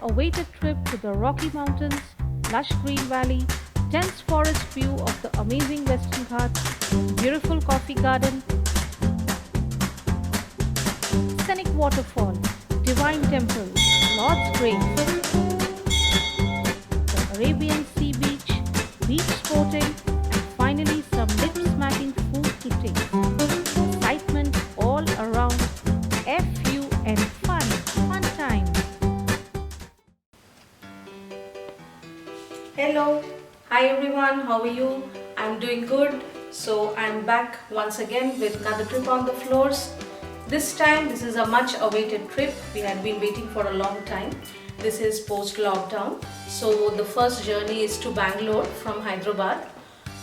awaited trip to the Rocky Mountains, lush green valley, dense forest view of the amazing Western Ghats, beautiful coffee garden, scenic waterfall, divine temple, Lord's Grave, the Arabian Sea beach, beach sporting, and finally some lip-smacking food to taste. Excitement all around, FU and fun time. Hello, hi everyone, how are you? I'm doing good. So I'm back once again with another trip on the floors. This is a much awaited trip. We had been waiting for a long time. This is post lockdown. So the first journey is to Bangalore from Hyderabad.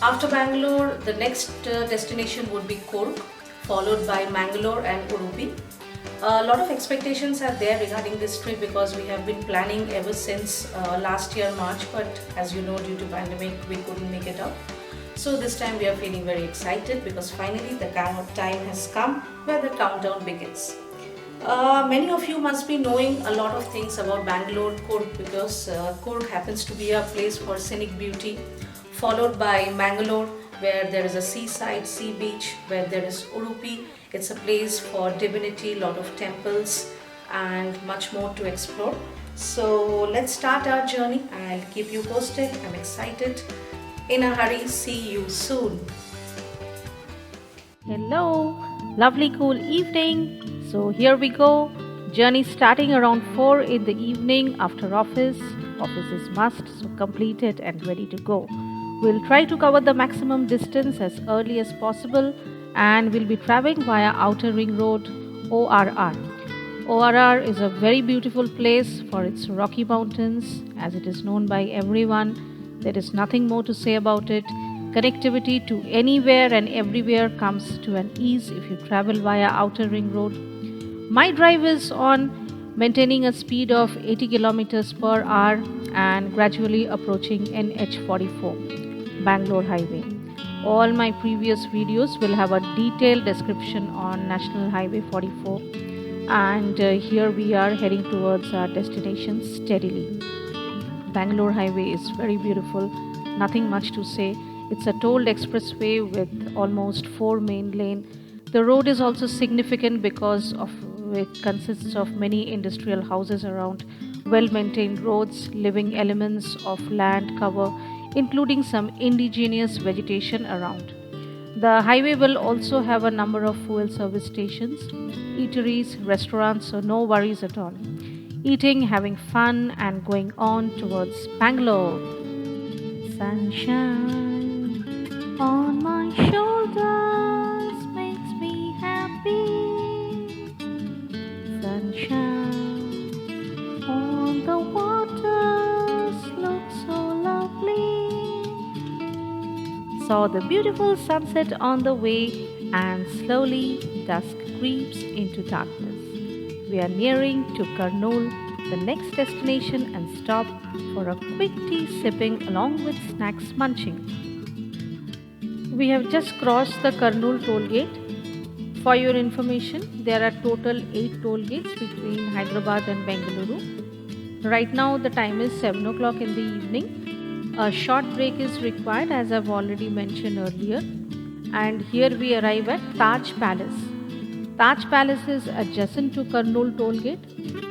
After Bangalore, the next destination would be Kurg, followed by Mangalore and Udupi. A lot of expectations are there regarding this trip because we have been planning ever since last year March, but as you know, due to pandemic we couldn't make it up. So this time we are feeling very excited because finally the time has come where the countdown begins. Many of you must be knowing a lot of things about Bangalore, Kurg, because Kurg happens to be a place for scenic beauty, followed by Mangalore where there is a seaside, sea beach, where there is Udupi. It's a place for divinity, lot of temples and much more to explore. So let's start our journey. I'll keep you posted. I'm excited. In a hurry, see you soon. Hello, lovely cool evening. So here we go. Journey starting around 4 in the evening after office. Office is must, so completed and ready to go. We'll try to cover the maximum distance as early as possible and we'll be traveling via Outer Ring Road ORR. ORR is a very beautiful place for its Rocky Mountains as it is known by everyone. There is nothing more to say about it. Connectivity to anywhere and everywhere comes to an ease if you travel via Outer Ring Road. My drive is on maintaining a speed of 80 kilometers per hour and gradually approaching NH44, Bangalore Highway. All my previous videos will have a detailed description on National Highway 44 and here we are heading towards our destination steadily. Bangalore Highway is very beautiful, nothing much to say. It's a tolled expressway with almost 4 main lanes. The road is also significant because of it consists of many industrial houses around, well-maintained roads, living elements of land cover, including some indigenous vegetation around. The highway will also have a number of fuel service stations, eateries, restaurants, so no worries at all. Eating, having fun, and going on towards Bangalore. Sunshine on my shoulders makes me happy. Sunshine on the waters looks so lovely. Saw the beautiful sunset on the way, and slowly dusk creeps into darkness. We are nearing to Kurnool, the next destination, and stop for a quick tea sipping along with snacks munching. We have just crossed the Kurnool toll gate. For your information, there are total 8 toll gates between Hyderabad and Bengaluru. Right now the time is 7 o'clock in the evening. A short break is required as I've already mentioned earlier. And here we arrive at Taj Palace. Taj Palace is adjacent to Kurnool toll gate,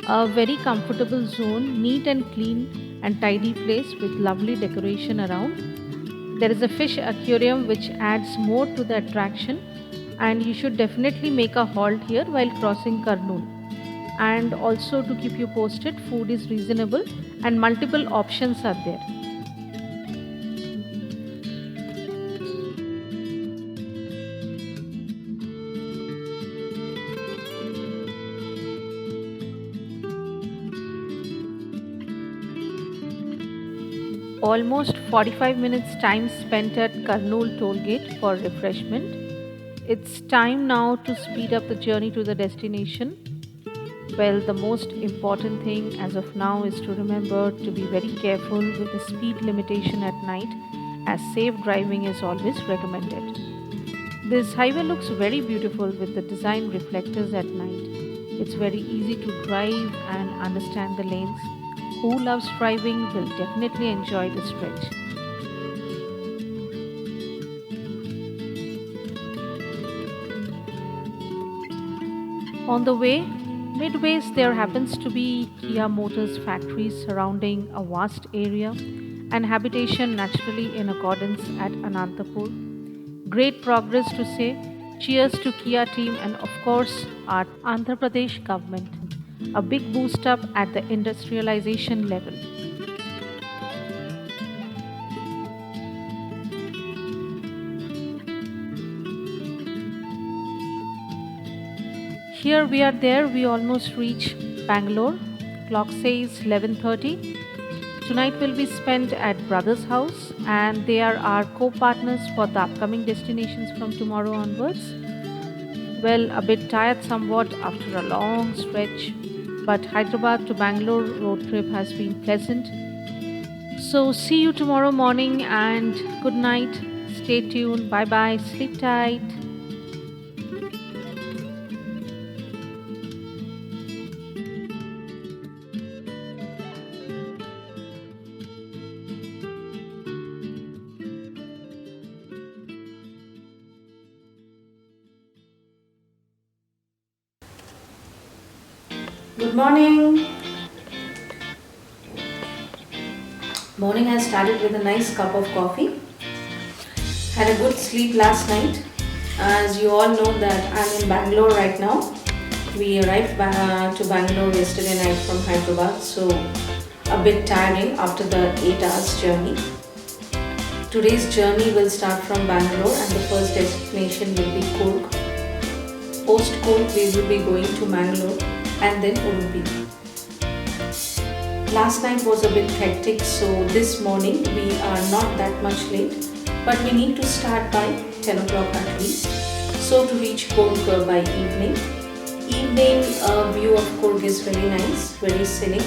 a very comfortable zone, neat and clean and tidy place with lovely decoration around. There is a fish aquarium which adds more to the attraction and you should definitely make a halt here while crossing Kurnool. And also to keep you posted, food is reasonable and multiple options are there. Almost 45 minutes time spent at Kurnool tollgate for refreshment. It's time now to speed up the journey to the destination. Well, the most important thing as of now is to remember to be very careful with the speed limitation at night as safe driving is always recommended. This highway looks very beautiful with the design reflectors at night. It's very easy to drive and understand the lanes. who loves driving will definitely enjoy the stretch. On the way, midways there happens to be Kia Motors factories surrounding a vast area and habitation naturally in accordance at Anantapur. Great progress to say. Cheers to Kia team and of course our Andhra Pradesh government. A big boost up at the industrialization level. Here we are there, we almost reach Bangalore. Clock says 11:30. Tonight will be spent at Brothers House and they are our co-partners for the upcoming destinations from tomorrow onwards. Well, a bit tired somewhat after a long stretch, but Hyderabad to Bangalore road trip has been pleasant. So see you tomorrow morning and good night. Stay tuned. Bye bye. Sleep tight. Good morning. Morning has started with a nice cup of coffee. Had a good sleep last night. As you all know that I'm in Bangalore right now. We arrived to Bangalore yesterday night from Hyderabad, so a bit tiring after the 8 hours journey. Today's journey will start from Bangalore and the first destination will be Coorg. Post Coorg we will be going to Mangalore and then Udupi. Last night was a bit hectic, so this morning we are not that much late, but we need to start by 10 o'clock at least, so to reach Coorg by evening. Evening view of Coorg is very nice, very scenic,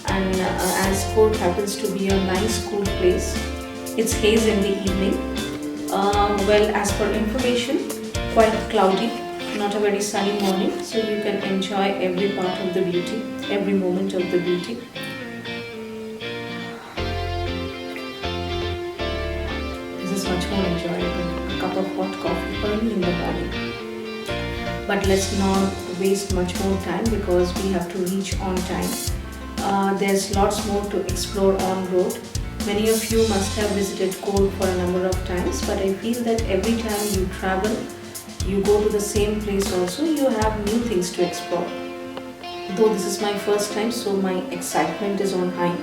and as Coorg happens to be a nice cool place, it's haze in the evening. Well, as per information, quite cloudy, not a very sunny morning, so you can enjoy every part of the beauty, every moment of the beauty. This is much more enjoyable, a cup of hot coffee early in the morning. But let's not waste much more time because we have to reach on time. There's lots more to explore on road. Many of you must have visited Coorg for a number of times, but I feel that every time you travel, you go to the same place also, you have new things to explore. Though this is my first time, so my excitement is on high.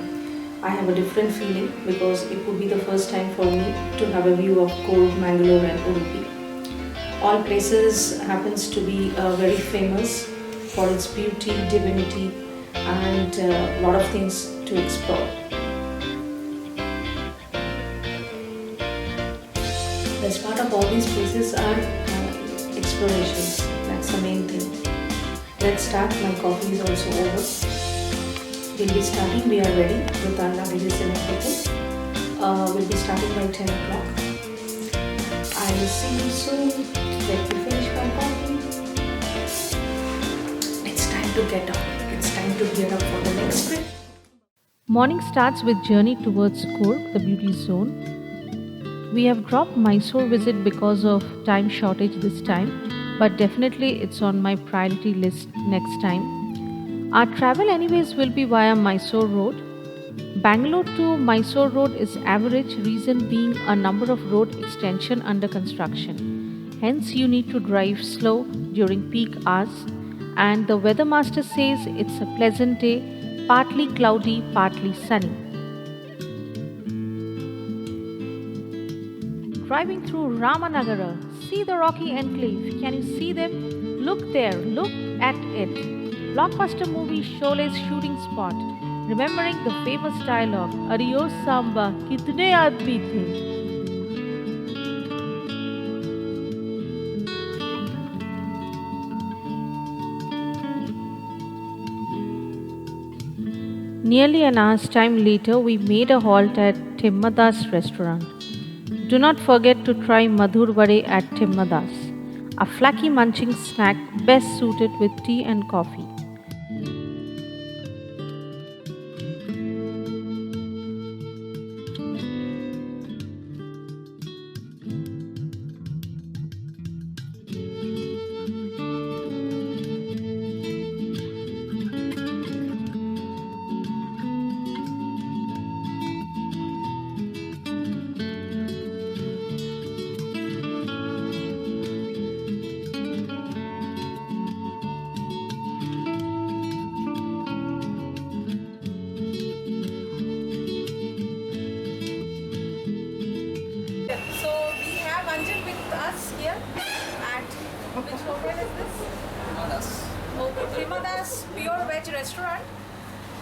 I have a different feeling because it would be the first time for me to have a view of Coorg, Mangalore and Udupi. All places happens to be very famous for its beauty, divinity and a lot of things to explore. Best part of all these places are explorations. That's the main thing. Let's start. My coffee is also over. We'll be starting. We are ready with our luggages and everything. We'll be starting by 10 o'clock. I'll see you soon. Let me finish my coffee. It's time to get up. It's time to gear up for the next trip. Morning starts with journey towards Coorg, the beauty zone. We have dropped Mysore visit because of time shortage this time, but definitely it's on my priority list next time. Our travel anyways will be via Mysore Road. Bangalore to Mysore Road is average, reason being a number of road extension under construction. Hence you need to drive slow during peak hours, and the weather master says it's a pleasant day, partly cloudy, partly sunny. Driving through Ramanagara, see the rocky enclave. Can you see them? Look there, look at it. Blockbuster movie Shole's shooting spot. Remembering the famous dialogue, Adios Samba, kitne aadmi the? Nearly an hour's time later, we made a halt at Timmadas restaurant. Do not forget to try Madhur Vade at Timmadas, a flaky munching snack best suited with tea and coffee. Which hotel is this? Madas. Okay, Trimadas Pure Veg Restaurant.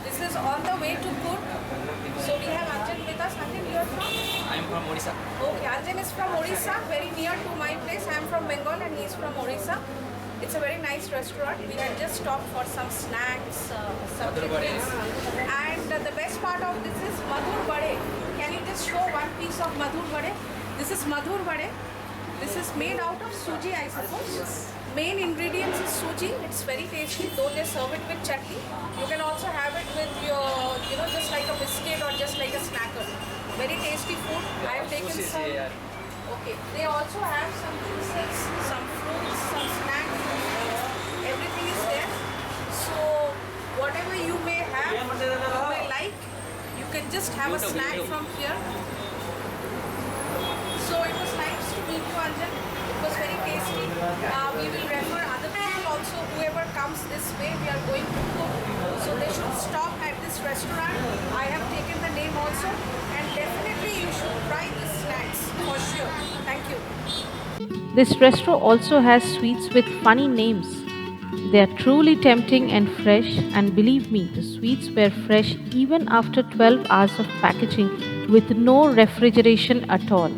This is on the way to Kurk. So we have Anjan with us. Anjan, you are from? I am from Odisha. Okay, Anjan is from Orissa, very near to my place. I am from Bengal and he is from Orissa. It's a very nice restaurant. We had just stopped for some snacks, some Madhur Vade. tiffins. And the best part of this is Madhur Vade. Can you just show one piece of Madhur Vade? This is Madhur Vade. This is made out of suji, I suppose. Main ingredients is suji. It's very tasty, though they serve it with chutney. You can also have it with your, just like a biscuit or just like a snacker. Very tasty food. I have taken Sushi, some. yeah. Okay. They also have some juices, some fruits, some snacks. Everything is there. So whatever you may have, you may like, you can just have a snack from here. So it was nice to meet you, Anjan. It was very tasty. We will refer other people also, whoever comes this way, we are going to cook. So they should stop at this restaurant. I have taken the name also. And definitely you should try these snacks for sure. Thank you. This restaurant also has sweets with funny names. They are truly tempting and fresh, and believe me, the sweets were fresh even after 12 hours of packaging with no refrigeration at all.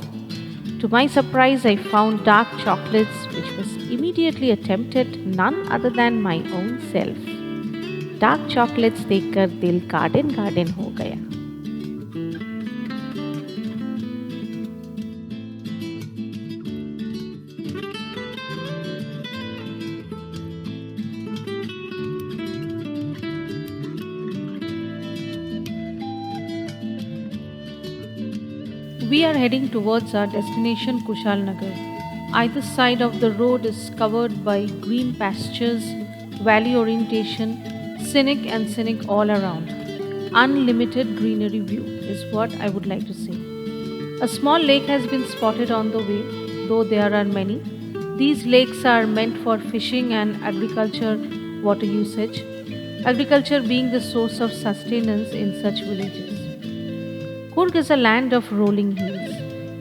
To my surprise, I found dark chocolates, which was immediately attempted none other than my own self. Dark chocolates देखकर दिल garden garden हो गया. We are heading towards our destination Kushalnagar. Either side of the road is covered by green pastures, valley orientation, scenic all around. Unlimited greenery view is what I would like to say. A small lake has been spotted on the way, though there are many. These lakes are meant for fishing and agriculture water usage, agriculture being the source of sustenance in such villages. Coorg is a land of rolling hills.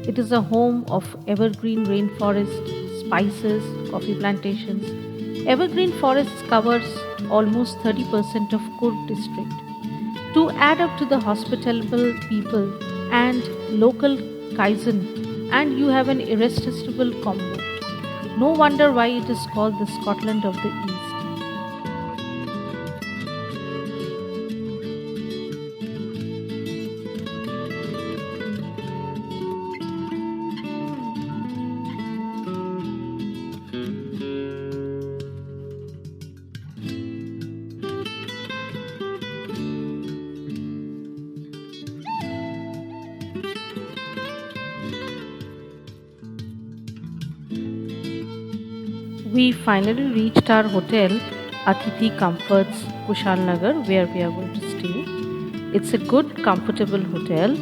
It is a home of evergreen rainforest, spices, coffee plantations. Evergreen forests covers almost 30% of Coorg district. To add up to the hospitable people and local kaizen, and you have an irresistible combo. No wonder why it is called the Scotland of the East. We finally reached our hotel, Atithi Comforts, Kushalnagar, where we are going to stay. It's a good, comfortable hotel,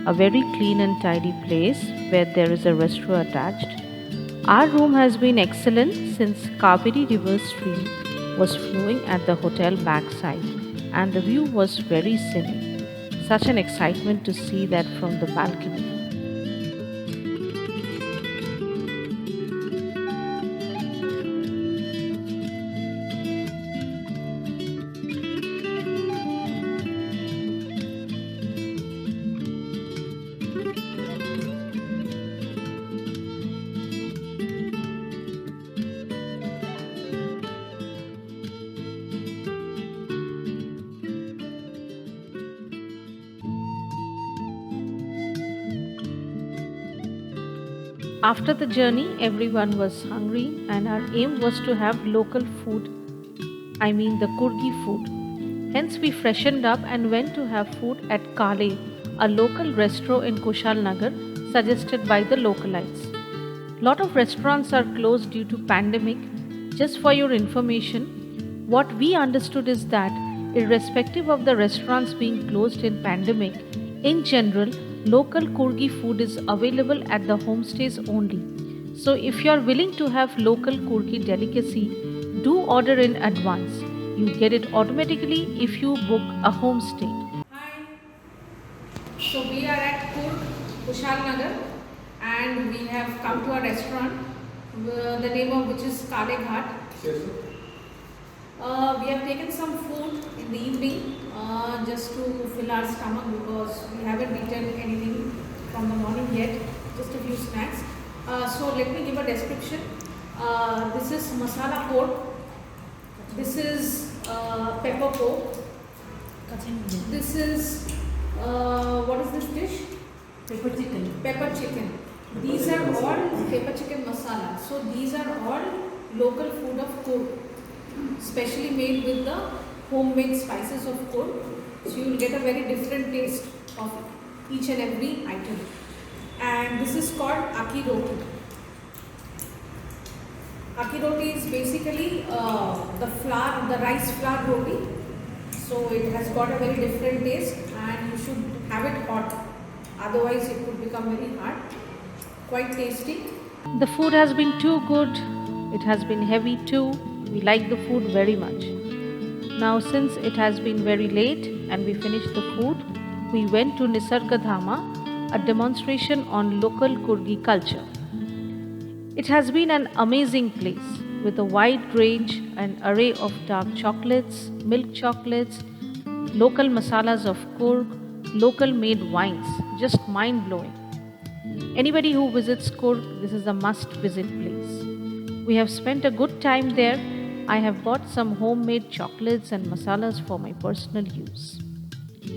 a very clean and tidy place where there is a restaurant attached. Our room has been excellent since Kaveri River stream was flowing at the hotel backside and the view was very scenic. Such an excitement to see that from the balcony. After the journey, everyone was hungry, and our aim was to have local food. I mean, the Kurgi food. Hence, we freshened up and went to have food at Kale, a local restaurant in Kushalnagar, suggested by the localites. Lot of restaurants are closed due to pandemic. Just for your information, what we understood is that, irrespective of the restaurants being closed in pandemic, in general, local Kurgi food is available at the homestays only. So if you are willing to have local Kurgi delicacy, do order in advance. You get it automatically if you book a homestay. Hi. So we are at Kurg, Kushalnagar, and we have come to a restaurant the name of which is Kale Ghat. We have taken some food in the evening just to fill our stomach because we haven't eaten anything from the morning yet, just a few snacks. So let me give a description. This is masala pork, this is pepper pork, this is what is this dish? Pepper chicken. Pepper chicken. These are all pepper chicken masala. So these are all local food of Coorg, specially made with the homemade spices of Coorg. So you will get a very different taste of each and every item. And this is called Akki Roti. Akki Roti is basically the flour, the rice flour roti. So it has got a very different taste and you should have it hot. Otherwise it would become very hard. Quite tasty. The food has been too good. It has been heavy too. We like the food very much. Now since it has been very late and we finished the food, we went to Nisarga Dhama, a demonstration on local Kurgi culture. It has been an amazing place with a wide range and array of dark chocolates, milk chocolates, local masalas of Coorg, local made wines, just mind blowing. Anybody who visits Coorg, this is a must visit place. We have spent a good time there. I have bought some homemade chocolates and masalas for my personal use.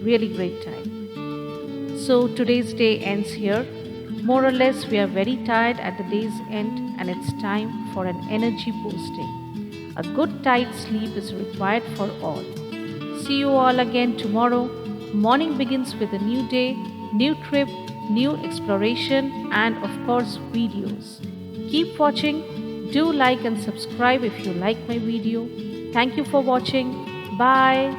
Really great time. So today's day ends here. More or less, we are very tired at the day's end and it's time for an energy boosting. A good tight sleep is required for all. See you all again tomorrow. Morning begins with a new day, new trip, new exploration and of course videos. Keep watching. Do like and subscribe if you like my video. Thank you for watching. Bye.